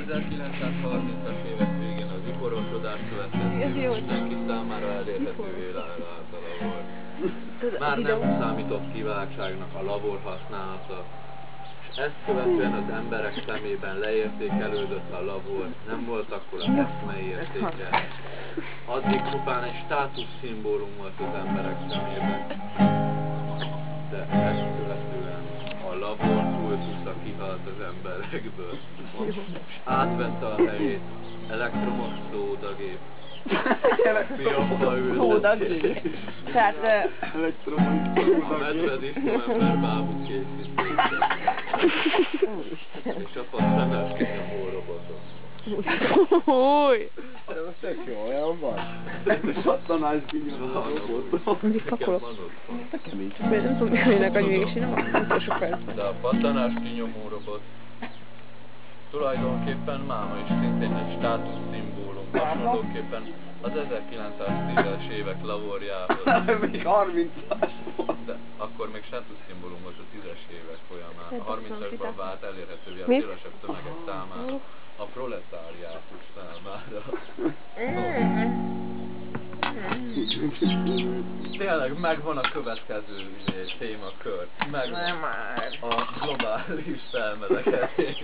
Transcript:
1930-as évek végén az iparosodás következtében mindenki számára elérhetővé vált a labor. Már nem számított kiváltságnak a labor használata, és ezt követően az emberek szemében leértékelődött a labor, nem volt akkor az eszmei értéke. Addig csupán egy státuszszimbólum volt az emberek szemében, de ezt követően a labor kultusza kihalt az emberekből, és átvette a helyét elektromos szódagép. Szódagép. Tehát... Elektromos szódagép. A medvedis november bábú készítő. És a pattanás kinyomó robotok. Új! Ez tök jó, olyan van. Pattanás kinyomó robotok. Mindig pakolok. Nem tudom, minek annyi mégis, én nem utolsó percben. De a pattanás kinyomó robot tulajdonképpen máma is szintén egy státuszszimbólum, hasonlóképpen az 1910-es évek laborjához. Még 30-as volt. De akkor még státuszszimbólum volt a 10-es évek folyamán. A 30-asban vált elérhetővé a szélesebb tömegek számára, a proletáriátus számára. Tényleg megvan a következő témakör, megvan a globális felmelegedés.